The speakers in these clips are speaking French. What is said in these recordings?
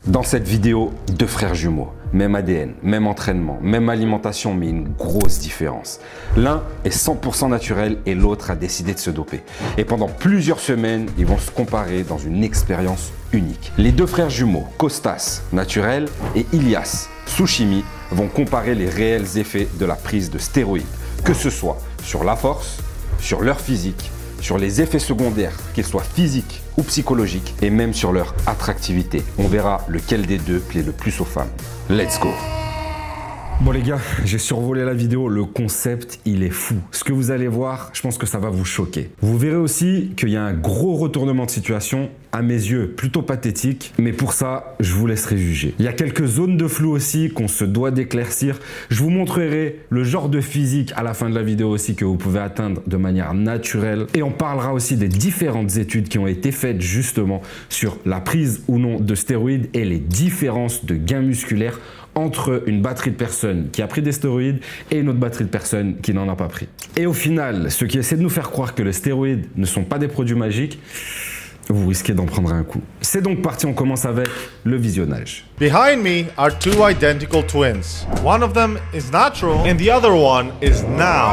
Dans cette vidéo, deux frères jumeaux, même ADN, même entraînement, même alimentation, mais une grosse différence. L'un est 100% naturel et l'autre a décidé de se doper. Et pendant plusieurs semaines, ils vont se comparer dans une expérience unique. Les deux frères jumeaux, Costas, naturel, et Ilias, sous chimie, vont comparer les réels effets de la prise de stéroïdes, que ce soit sur la force, sur leur physique, sur les effets secondaires, qu'ils soient physiques ou psychologiques, et même sur leur attractivité. On verra lequel des deux plaît le plus aux femmes. Let's go! Bon les gars, j'ai survolé la vidéo, le concept il est fou. Ce que vous allez voir, je pense que ça va vous choquer. Vous verrez aussi qu'il y a un gros retournement de situation, à mes yeux plutôt pathétique, mais pour ça, je vous laisserai juger. Il y a quelques zones de flou aussi qu'on se doit d'éclaircir. Je vous montrerai le genre de physique à la fin de la vidéo aussi que vous pouvez atteindre de manière naturelle. Et on parlera aussi des différentes études qui ont été faites justement sur la prise ou non de stéroïdes et les différences de gains musculaires entre une batterie de personnes qui a pris des stéroïdes et une autre batterie de personnes qui n'en a pas pris. Et au final, ceux qui essaient de nous faire croire que les stéroïdes ne sont pas des produits magiques, vous risquez d'en prendre un coup. C'est donc parti, on commence avec le visionnage. Behind me are two identical twins. One of them is natural and the other one is now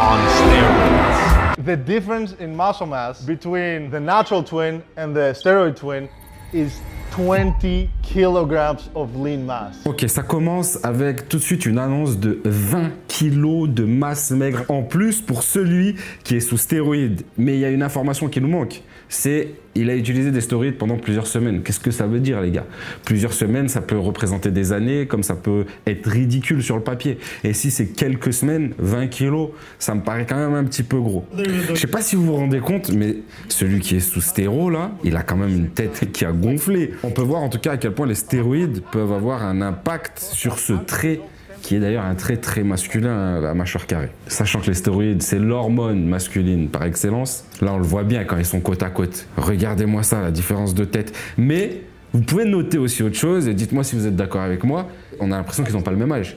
on steroids. The difference in muscle mass between the natural twin and the steroid twin is 20 kilograms of lean mass. Ok, ça commence avec tout de suite une annonce de 20 kilos de masse maigre en plus pour celui qui est sous stéroïdes. Mais il y a une information qui nous manque, c'est il a utilisé des stéroïdes pendant plusieurs semaines. Qu'est-ce que ça veut dire les gars? Plusieurs semaines, ça peut représenter des années, comme ça peut être ridicule sur le papier. Et si c'est quelques semaines, 20 kilos, ça me paraît quand même un petit peu gros. Je sais pas si vous vous rendez compte, mais celui qui est sous stéro là, il a quand même une tête qui a gonflé. On peut voir en tout cas à quel point les stéroïdes peuvent avoir un impact sur ce trait qui est d'ailleurs un trait très masculin, la mâchoire carrée. Sachant que les stéroïdes, c'est l'hormone masculine par excellence. Là, on le voit bien quand ils sont côte à côte. Regardez-moi ça, la différence de tête. Mais vous pouvez noter aussi autre chose et dites-moi si vous êtes d'accord avec moi. On a l'impression qu'ils n'ont pas le même âge.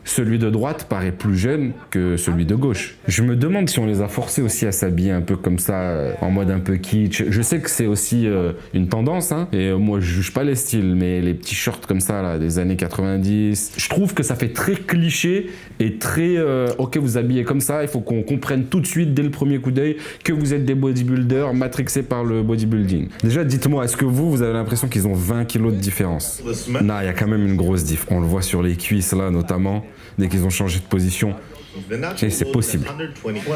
Celui de droite paraît plus jeune que celui de gauche. Je me demande si on les a forcés aussi à s'habiller un peu comme ça, en mode un peu kitsch. Je sais que c'est aussi une tendance, hein, et moi je juge pas les styles, mais les petits shorts comme ça, là, des années 90, je trouve que ça fait très cliché et très ok, vous habillez comme ça, il faut qu'on comprenne tout de suite, dès le premier coup d'œil, que vous êtes des bodybuilders matrixés par le bodybuilding. Déjà, dites-moi, est-ce que vous avez l'impression qu'ils ont 20 kilos de différence? Non, il y a quand même une grosse diff. On le voit sur les cuisses là, notamment. Dès qu'ils ont changé de position, et c'est possible.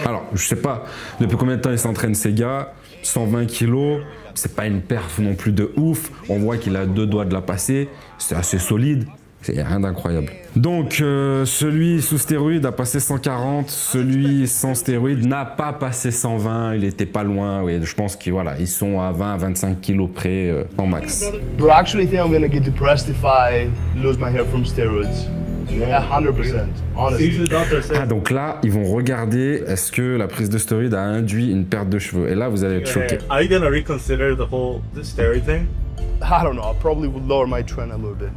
Alors, je sais pas depuis combien de temps ils s'entraînent ces gars, 120 kilos, c'est pas une perf non plus de ouf, on voit qu'il a deux doigts de la passer, c'est assez solide, il n'y a rien d'incroyable. Donc, celui sous stéroïde a passé 140, celui sans stéroïde n'a pas passé 120, il était pas loin, oui, je pense qu'ils voilà, ils sont à 20 à 25 kilos près en max. Bro, I actually think I'm gonna get depressed if I lose my hair from steroids. Yeah, 100%, honestly. Ah, donc là, ils vont regarder est-ce que la prise de stéroïde a induit une perte de cheveux. Et là, vous allez être choqué. Are you gonna reconsider the whole steroid thing? I don't know, I probably would lower my trend a little bit.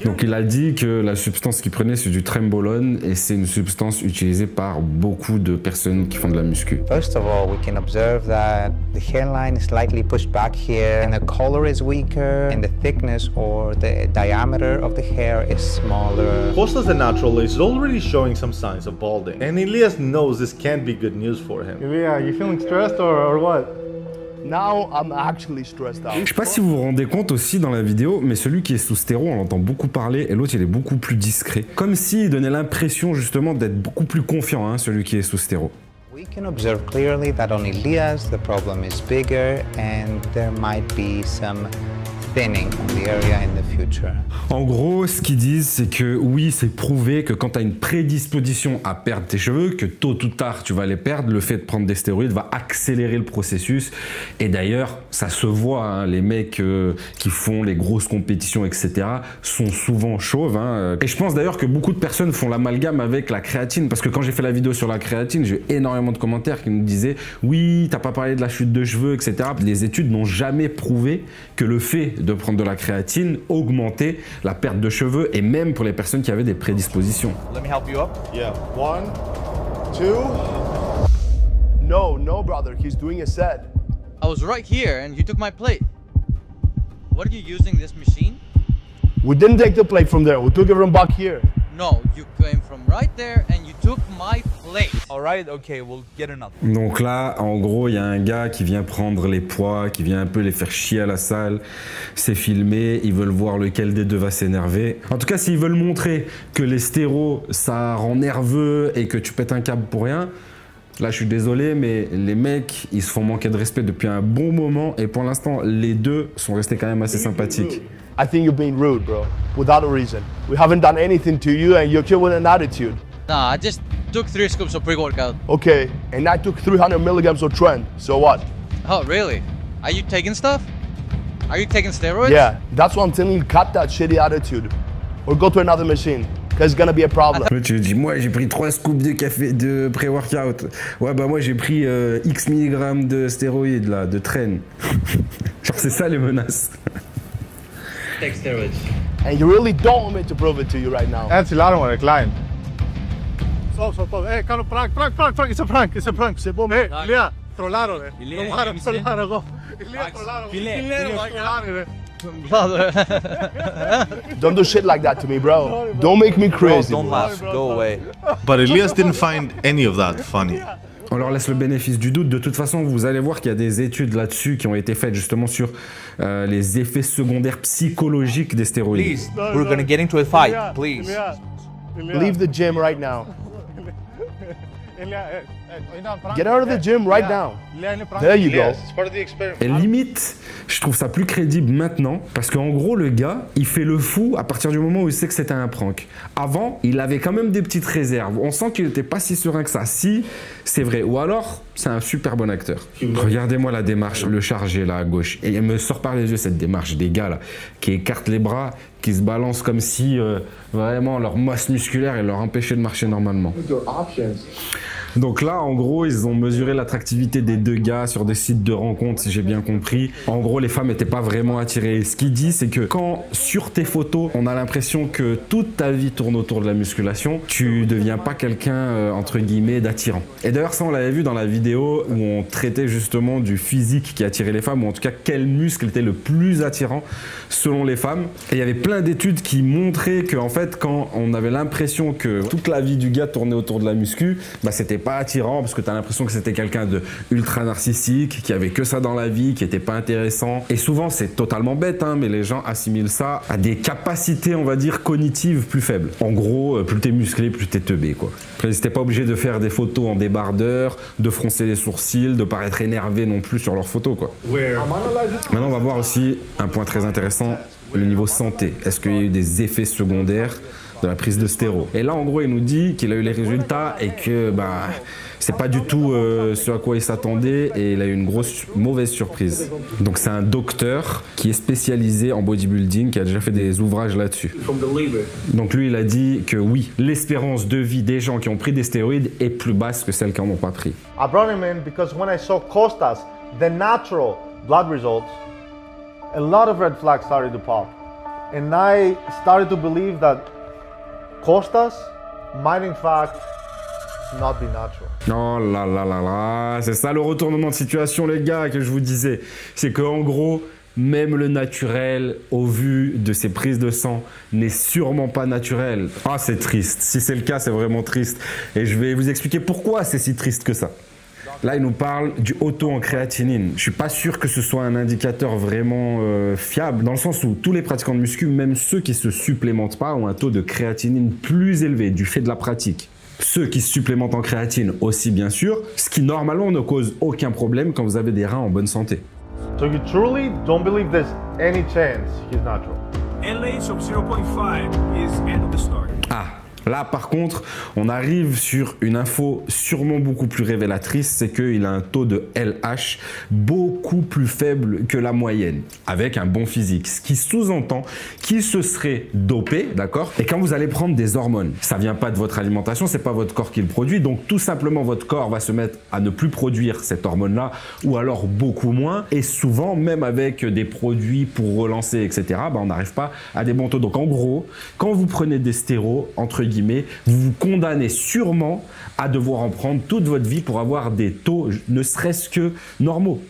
Donc il a dit que la substance qu'il prenait c'est du trembolone et c'est une substance utilisée par beaucoup de personnes qui font de la muscu. First of all, we can observe that the hairline is slightly pushed back here and the color is weaker and the thickness or the diameter of the hair is smaller. Costas the natural is already showing some signs of balding, and Elias knows this can't be good news for him. Yeah, you feeling stressed or what? Now I'm actually stressed out. Je sais pas si vous vous rendez compte aussi dans la vidéo, mais celui qui est sous stéro, on l'entend beaucoup parler et l'autre il est beaucoup plus discret. Comme s'il donnait l'impression justement d'être beaucoup plus confiant, hein, celui qui est sous stéro. We can observe clearly that on Elias the problem is bigger and there might be some thinning on the area in the future. En gros, ce qu'ils disent, c'est que oui, c'est prouvé que quand tu as une prédisposition à perdre tes cheveux, que tôt ou tard tu vas les perdre, le fait de prendre des stéroïdes va accélérer le processus. Et d'ailleurs, ça se voit, hein, les mecs qui font les grosses compétitions, etc., sont souvent chauves. Hein. Et je pense d'ailleurs que beaucoup de personnes font l'amalgame avec la créatine, parce que quand j'ai fait la vidéo sur la créatine, j'ai eu énormément de commentaires qui me disaient « Oui, t'as pas parlé de la chute de cheveux, etc. » Les études n'ont jamais prouvé que le fait de prendre de la créatine augmentait la perte de cheveux et même pour les personnes qui avaient des prédispositions. Let me help you up. Yeah. 1, 2. No, brother, he's doing a set. I was right here and you took my plate. What are you using this machine? We didn't take the plate from there. We took it from back here. No, you came from right there and you took my plate. All right, okay, we'll get another. Donc là, en gros, il y a un gars qui vient prendre les poids, qui vient un peu les faire chier à la salle. C'est filmé, ils veulent voir lequel des deux va s'énerver. En tout cas, s'ils veulent montrer que les stéros, ça rend nerveux et que tu pètes un câble pour rien, là, je suis désolé, mais les mecs, ils se font manquer de respect depuis un bon moment. Et pour l'instant, les deux sont restés quand même assez sympathiques. I think you're being rude, bro, without a reason. We haven't done anything to you and you're here with an attitude. Nah, I just took 3 scoops of pre-workout. Okay, and I took 300 milligrams of Tren, so what? Oh, really? Are you taking stuff? Are you taking steroids? Yeah, that's why I'm telling you, cut that shitty attitude. Or go to another machine, because it's gonna be a problem. Tu dis, moi j'ai pris 3 scoops de café de pré-workout. Ouais, bah moi j'ai pris X milligrammes de stéroïdes là, de Tren. Genre c'est ça les menaces. Take steroids. And you really don't want me to prove it to you right now. Anzi, là, non è client. Stop. Cano, prank. It's a prank. C'est bon. Ilia, trollarono. Trollarono. Go. Ilia, trollarono. Don't do shit like that to me, bro. Don't make me crazy. Don't laugh, go away. But Elias didn't find any of that funny. On leur laisse le bénéfice du doute. De toute façon, vous allez voir qu'il y a des études là-dessus qui ont été faites justement sur les effets secondaires psychologiques des stéroïdes. Please, we're gonna get into a fight, please. Leave the gym right now. Get out of the gym right now. There you go. It's part of the experiment. Et limite, je trouve ça plus crédible maintenant parce qu'en gros, le gars, il fait le fou à partir du moment où il sait que c'était un prank. Avant, il avait quand même des petites réserves. On sent qu'il n'était pas si serein que ça. Si, c'est vrai. Ou alors, c'est un super bon acteur. Regardez-moi la démarche, le chargé là à gauche. Et il me sort par les yeux cette démarche des gars là qui écartent les bras, qui se balancent comme si vraiment leur masse musculaire et leur empêchait de marcher normalement. Donc là, en gros, ils ont mesuré l'attractivité des deux gars sur des sites de rencontres, si j'ai bien compris. En gros, les femmes n'étaient pas vraiment attirées. Et ce qu'il dit, c'est que quand, sur tes photos, on a l'impression que toute ta vie tourne autour de la musculation, tu deviens pas quelqu'un, entre guillemets, d'attirant. Et d'ailleurs, ça, on l'avait vu dans la vidéo où on traitait justement du physique qui attirait les femmes, ou en tout cas, quel muscle était le plus attirant selon les femmes. Et il y avait plein d'études qui montraient que, en fait, quand on avait l'impression que toute la vie du gars tournait autour de la muscu, bah, c'était pas attirant parce que tu as l'impression que c'était quelqu'un de ultra narcissique, qui avait que ça dans la vie, qui était pas intéressant. Et souvent, c'est totalement bête, hein, mais les gens assimilent ça à des capacités, on va dire, cognitives plus faibles. En gros, plus t'es musclé, plus t'es teubé, quoi. Après, n'hésitez pas obligé de faire des photos en débardeur, de froncer les sourcils, de paraître énervé non plus sur leurs photos, quoi. Maintenant, on va voir aussi un point très intéressant, le niveau santé. Est-ce qu'il y a eu des effets secondaires de la prise de stéro? Et là, en gros, il nous dit qu'il a eu les résultats et que bah, c'est pas du tout ce à quoi il s'attendait et il a eu une grosse mauvaise surprise. Donc c'est un docteur qui est spécialisé en bodybuilding, qui a déjà fait des ouvrages là-dessus. Donc lui, il a dit que oui, l'espérance de vie des gens qui ont pris des stéroïdes est plus basse que celles qui n'en ont pas pris. I brought him in because when I saw Costas, the natural blood results, a lot of red flags started to pop. And I started to believe that Costas might in fact not be natural. Oh là là là là, c'est ça le retournement de situation, les gars, que je vous disais. C'est qu'en gros, même le naturel, au vu de ces prises de sang, n'est sûrement pas naturel. Ah, c'est triste. Si c'est le cas, c'est vraiment triste. Et je vais vous expliquer pourquoi c'est si triste que ça. Là, il nous parle du haut taux en créatinine. Je suis pas sûr que ce soit un indicateur vraiment fiable, dans le sens où tous les pratiquants de muscu, même ceux qui se supplémentent pas, ont un taux de créatinine plus élevé du fait de la pratique. Ceux qui se supplémentent en créatine aussi, bien sûr, ce qui normalement ne cause aucun problème quand vous avez des reins en bonne santé. So you truly don't believe there's any chance he's natural? LH of 0.5 is end of the story. Ah, là par contre, on arrive sur une info sûrement beaucoup plus révélatrice, c'est qu'il a un taux de LH beaucoup plus faible que la moyenne, avec un bon physique, ce qui sous-entend qu'il se serait dopé, d'accord? Et quand vous allez prendre des hormones, ça vient pas de votre alimentation, c'est pas votre corps qui le produit, donc tout simplement votre corps va se mettre à ne plus produire cette hormone-là, ou alors beaucoup moins, et souvent, même avec des produits pour relancer, etc., bah, on n'arrive pas à des bons taux. Donc en gros, quand vous prenez des stéros, entre guillemets, vous vous condamnez sûrement à devoir en prendre toute votre vie pour avoir des taux ne serait-ce que normaux.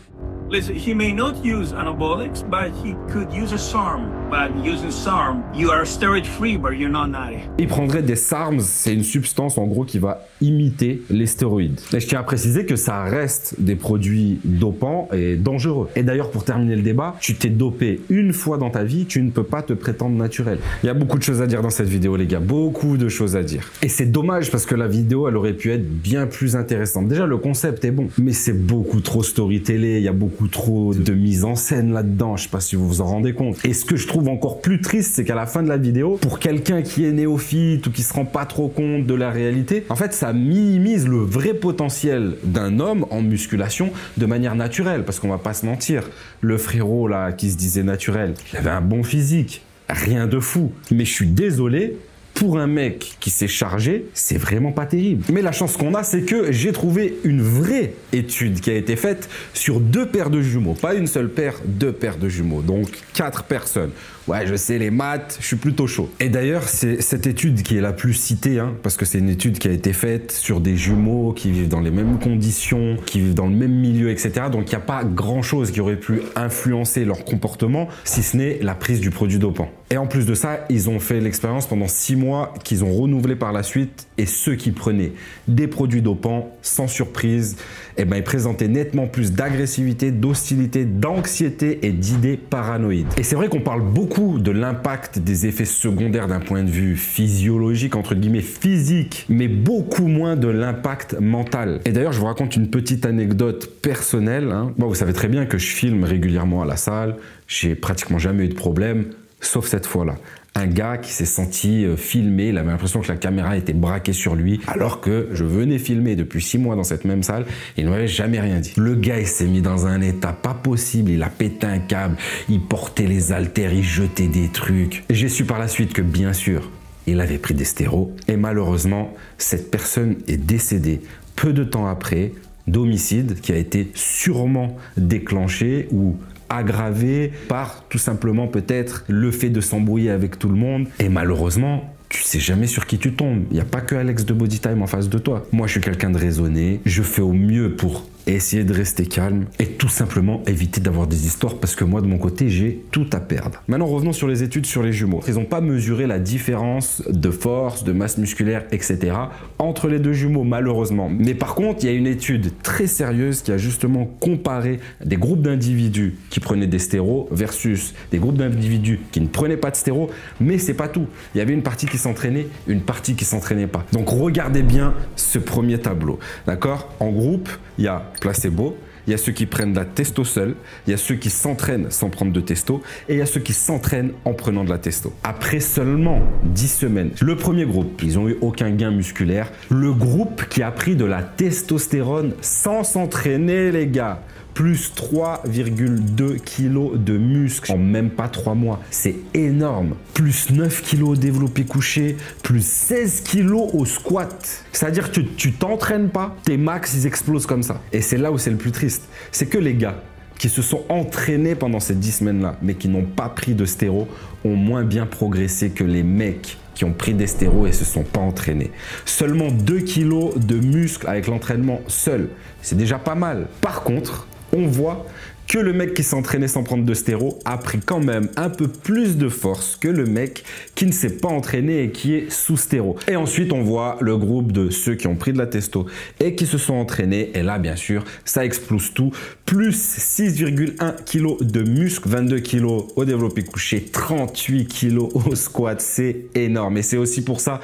Listen, he may not use anabolics, but he could use a SARM. But using SARM, you are steroid-free, but you're not natty. Il prendrait des SARMs, c'est une substance en gros qui va imiter les stéroïdes. Et je tiens à préciser que ça reste des produits dopants et dangereux. Et d'ailleurs, pour terminer le débat, tu t'es dopé une fois dans ta vie, tu ne peux pas te prétendre naturel. Il y a beaucoup de choses à dire dans cette vidéo, les gars, beaucoup de choses à dire. Et c'est dommage parce que la vidéo, elle aurait pu être bien plus intéressante. Déjà, le concept est bon, mais c'est beaucoup trop story-télé, il y a beaucoup trop de mise en scène là-dedans, je sais pas si vous vous en rendez compte. Et ce que je trouve encore plus triste, c'est qu'à la fin de la vidéo, pour quelqu'un qui est néophyte ou qui se rend pas trop compte de la réalité, en fait, ça minimise le vrai potentiel d'un homme en musculation de manière naturelle, parce qu'on va pas se mentir, le frérot là qui se disait naturel, il avait un bon physique, rien de fou, mais je suis désolé, pour un mec qui s'est chargé, c'est vraiment pas terrible. Mais la chance qu'on a, c'est que j'ai trouvé une vraie étude qui a été faite sur 2 paires de jumeaux. Pas une seule paire, 2 paires de jumeaux. Donc 4 personnes. Ouais, je sais, les maths, je suis plutôt chaud. Et d'ailleurs, c'est cette étude qui est la plus citée, hein, parce que c'est une étude qui a été faite sur des jumeaux qui vivent dans les mêmes conditions, qui vivent dans le même milieu, etc. Donc il n'y a pas grand-chose qui aurait pu influencer leur comportement, si ce n'est la prise du produit dopant. Et en plus de ça, ils ont fait l'expérience pendant 6 mois qu'ils ont renouvelé par la suite. Et ceux qui prenaient des produits dopants, sans surprise, eh ben, ils présentaient nettement plus d'agressivité, d'hostilité, d'anxiété et d'idées paranoïdes. Et c'est vrai qu'on parle beaucoup de l'impact des effets secondaires d'un point de vue physiologique, entre guillemets physique, mais beaucoup moins de l'impact mental. Et d'ailleurs, je vous raconte une petite anecdote personnelle. Hein. Bon, vous savez très bien que je filme régulièrement à la salle. J'ai pratiquement jamais eu de problème. Sauf cette fois-là. Un gars qui s'est senti filmé, il avait l'impression que la caméra était braquée sur lui, alors que je venais filmer depuis 6 mois dans cette même salle, et il ne m'avait jamais rien dit. Le gars, il s'est mis dans un état pas possible, il a pété un câble, il portait les haltères, il jetait des trucs. Et j'ai su par la suite que, bien sûr, il avait pris des stéros, et malheureusement, cette personne est décédée peu de temps après d'homicide qui a été sûrement déclenché ou aggravé par tout simplement peut-être le fait de s'embrouiller avec tout le monde. Et malheureusement, tu sais jamais sur qui tu tombes. Il n'y a pas que Alex de Bodytime en face de toi. Moi, je suis quelqu'un de raisonné. Je fais au mieux pour essayer de rester calme et tout simplement éviter d'avoir des histoires parce que moi, de mon côté, j'ai tout à perdre. Maintenant, revenons sur les études sur les jumeaux. Ils n'ont pas mesuré la différence de force, de masse musculaire, etc. entre les 2 jumeaux, malheureusement. Mais par contre, il y a une étude très sérieuse qui a justement comparé des groupes d'individus qui prenaient des stéros versus des groupes d'individus qui ne prenaient pas de stéros. Mais c'est pas tout. Il y avait une partie qui s'entraînait, une partie qui s'entraînait pas. Donc, regardez bien ce premier tableau. D'accord? En groupe, il y a placebo, il y a ceux qui prennent de la testo seul, il y a ceux qui s'entraînent sans prendre de testo et il y a ceux qui s'entraînent en prenant de la testo. Après seulement 10 semaines, le premier groupe, ils n'ont eu aucun gain musculaire. Le groupe qui a pris de la testostérone sans s'entraîner, les gars, plus 3,2 kg de muscles en même pas 3 mois. C'est énorme. Plus 9 kg au développé couché, plus 16 kg au squat. C'est-à-dire que tu t'entraînes pas, tes max, ils explosent comme ça. Et c'est là où c'est le plus triste. C'est que les gars qui se sont entraînés pendant ces 10 semaines-là, mais qui n'ont pas pris de stéro, ont moins bien progressé que les mecs qui ont pris des stéros et se sont pas entraînés. Seulement 2 kg de muscles avec l'entraînement seul. C'est déjà pas mal. Par contre, on voit que le mec qui s'entraînait sans prendre de stéro a pris quand même un peu plus de force que le mec qui ne s'est pas entraîné et qui est sous stéro. Et ensuite, on voit le groupe de ceux qui ont pris de la testo et qui se sont entraînés. Et là, bien sûr, ça explose tout. Plus 6,1 kg de muscle, 22 kg au développé couché, 38 kg au squat. C'est énorme. Et c'est aussi pour ça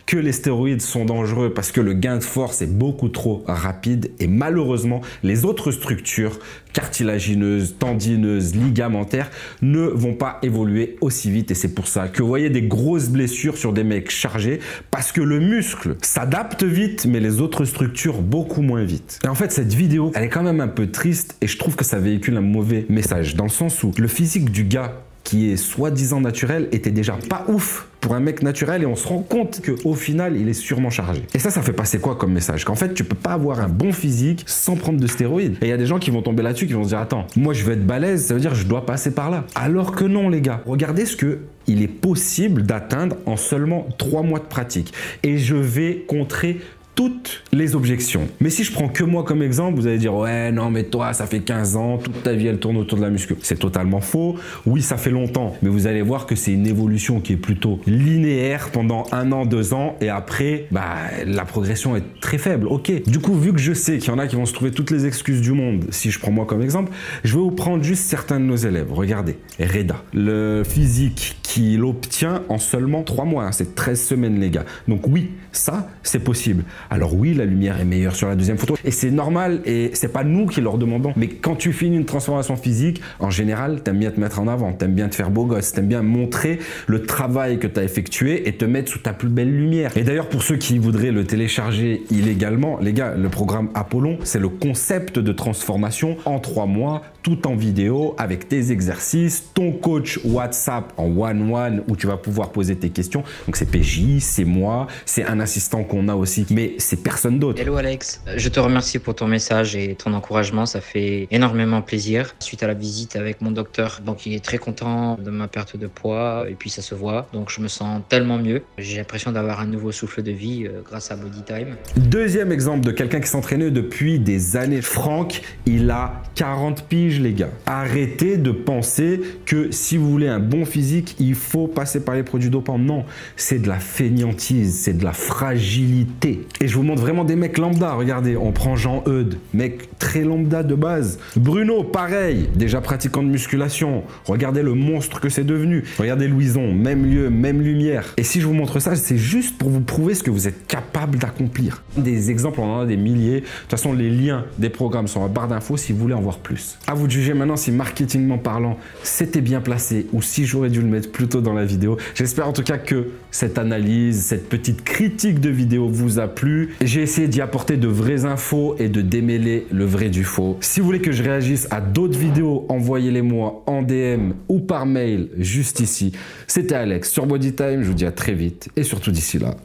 que les stéroïdes sont dangereux parce que le gain de force est beaucoup trop rapide et malheureusement, les autres structures cartilagineuses, tendineuses, ligamentaires ne vont pas évoluer aussi vite et c'est pour ça que vous voyez des grosses blessures sur des mecs chargés parce que le muscle s'adapte vite mais les autres structures beaucoup moins vite. Et en fait, cette vidéo, elle est quand même un peu triste et je trouve que ça véhicule un mauvais message dans le sens où le physique du gars qui est soi-disant naturel était déjà pas ouf pour un mec naturel et on se rend compte qu'au final, il est sûrement chargé. Et ça fait passer quoi comme message? Qu'en fait, tu peux pas avoir un bon physique sans prendre de stéroïdes. Et il y a des gens qui vont tomber là-dessus, qui vont se dire, attends, moi je veux être balèze, ça veut dire que je dois passer par là. Alors que non, les gars. Regardez ce que il est possible d'atteindre en seulement 3 mois de pratique. Et je vais contrer toutes les objections. Mais si je prends que moi comme exemple, vous allez dire ouais non mais toi ça fait 15 ans, toute ta vie elle tourne autour de la muscu. C'est totalement faux. Oui ça fait longtemps, mais vous allez voir que c'est une évolution qui est plutôt linéaire pendant 1 an, 2 ans et après la progression est très faible. Ok. Du coup vu que je sais qu'il y en a qui vont se trouver toutes les excuses du monde, si je prends moi comme exemple, je vais vous prendre juste certains de nos élèves. Regardez, Reda, le physique qu'il obtient en seulement 3 mois, hein, c'est 13 semaines les gars. Donc oui, ça c'est possible. Alors oui, la lumière est meilleure sur la deuxième photo et c'est normal et c'est pas nous qui leur demandons. Mais quand tu finis une transformation physique, en général, t'aimes bien te mettre en avant, t'aimes bien te faire beau gosse, t'aimes bien montrer le travail que tu as effectué et te mettre sous ta plus belle lumière. Et d'ailleurs, pour ceux qui voudraient le télécharger illégalement, les gars, le programme Apollon, c'est le concept de transformation en 3 mois, tout en vidéo, avec tes exercices, ton coach WhatsApp en one-one où tu vas pouvoir poser tes questions. Donc c'est PJ, c'est moi, c'est un assistant qu'on a aussi, mais c'est personne d'autre. Hello Alex, je te remercie pour ton message et ton encouragement, ça fait énormément plaisir. Suite à la visite avec mon docteur, donc il est très content de ma perte de poids et puis ça se voit, donc je me sens tellement mieux. J'ai l'impression d'avoir un nouveau souffle de vie grâce à Bodytime. Deuxième exemple de quelqu'un qui s'entraînait depuis des années. Franck, il a 40 piges les gars. Arrêtez de penser que si vous voulez un bon physique, il faut passer par les produits dopants. Non, c'est de la fainéantise, c'est de la fragilité. Et je vous montre vraiment des mecs lambda. Regardez, on prend Jean-Eudes, mec très lambda de base. Bruno, pareil, déjà pratiquant de musculation. Regardez le monstre que c'est devenu. Regardez Louison, même lieu, même lumière. Et si je vous montre ça, c'est juste pour vous prouver ce que vous êtes capable d'accomplir. Des exemples, on en a des milliers. De toute façon, les liens des programmes sont en barre d'infos si vous voulez en voir plus. À vous de juger maintenant si marketingment parlant, c'était bien placé ou si j'aurais dû le mettre plus tôt dans la vidéo. J'espère en tout cas que cette analyse, cette petite critique de vidéo vous a plu. J'ai essayé d'y apporter de vraies infos et de démêler le vrai du faux. Si vous voulez que je réagisse à d'autres vidéos, envoyez-les moi en DM ou par mail juste ici. C'était Alex sur Bodytime, je vous dis à très vite et surtout d'ici là,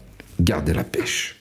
gardez la pêche.